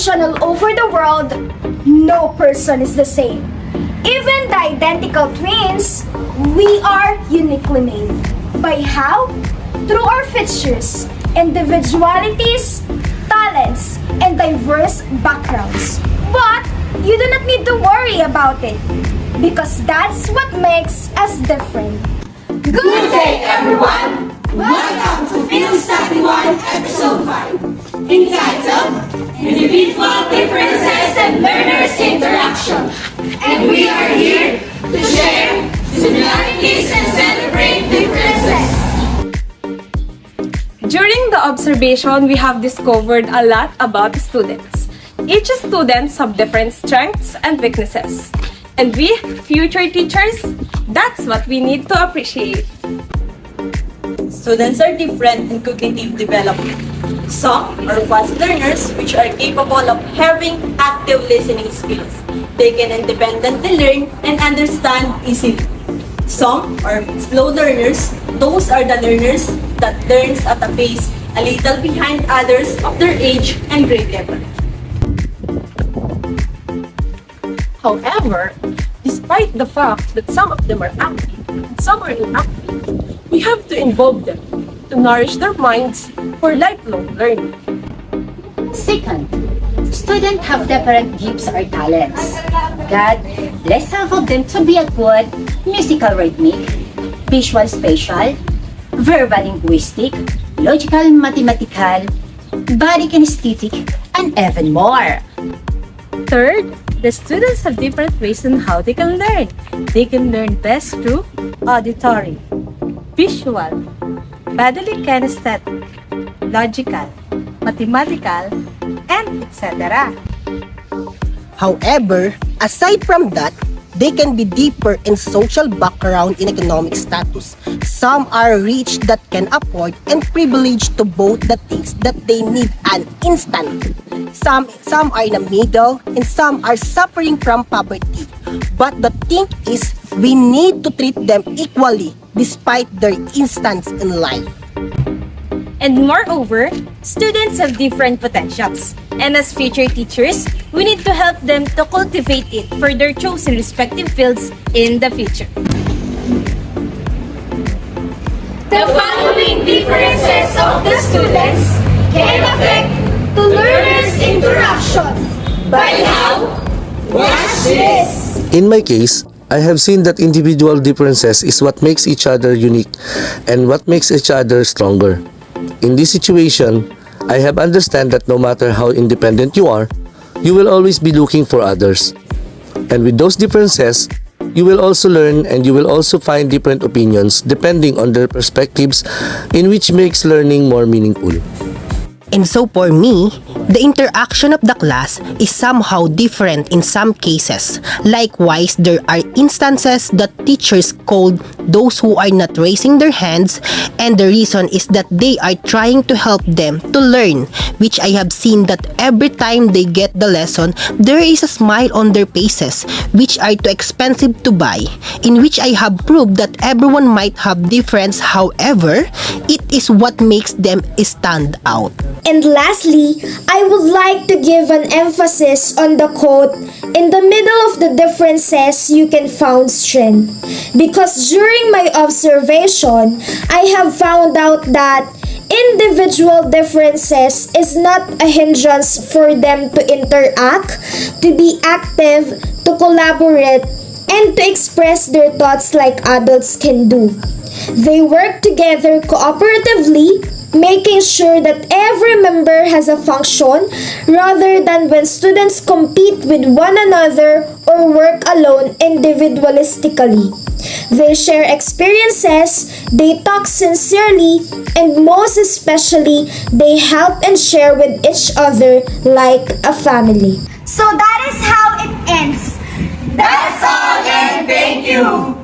education all over the world, no person is the same. Even the identical twins, we are uniquely made. By how? Through our features, individualities, talents, and diverse backgrounds. But you do not need to worry about it, because that's what makes us different. Good day, everyone! Welcome to Film Study 1, Episode 5, entitled Individual Differences and Learners Interaction. And we are here to share similarities and celebrate differences. During the observation, we have discovered a lot about the students. Each student have different strengths and weaknesses. And we, future teachers, that's what we need to appreciate. Students are different in cognitive development. Some are fast learners, which are capable of having active listening skills. They can independently learn and understand easily. Some are slow learners. Those are the learners that learns at a pace a little behind others of their age and grade level. However, despite the fact that some of them are active and some are inactive, we have to involve them to nourish their minds for lifelong learning. Second, students have different gifts or talents. God bless some of them to be a good musical rhythmic, visual spatial, verbal linguistic, logical mathematical, body kinesthetic, and even more. Third, the students have different ways on how they can learn. They can learn best through auditory, visual, bodily kinesthetic, logical, mathematical, and etc. However, aside from that, they can be deeper in social background and economic status. Some are rich that can afford and privileged to both the things that they need an instant. Some are in the middle and some are suffering from poverty. But the thing is, we need to treat them equally despite their instance in life. And moreover, students have different potentials. And as future teachers, we need to help them to cultivate it for their chosen respective fields in the future. The following differences of the students can affect the learners' interaction. By how? Watch this! In my case, I have seen that individual differences is what makes each other unique and what makes each other stronger. In this situation, I have understand that no matter how independent you are, you will always be looking for others. And with those differences, you will also learn and you will also find different opinions depending on their perspectives, in which makes learning more meaningful. And so for me, the interaction of the class is somehow different in some cases. Likewise, there are instances that teachers scold those who are not raising their hands, and the reason is that they are trying to help them to learn, which I have seen that every time they get the lesson, there is a smile on their faces, which are too expensive to buy, in which I have proved that everyone might have difference, however, it is what makes them stand out. And lastly, I would like to give an emphasis on the quote, "In the middle of the differences, you can find strength." Because during my observation, I have found out that individual differences is not a hindrance for them to interact, to be active, to collaborate, and to express their thoughts like adults can do. They work together cooperatively, making sure that every member has a function rather than when students compete with one another or work alone individualistically. They share experiences, they talk sincerely, and most especially, they help and share with each other like a family. So that is how it ends. That's all and thank you!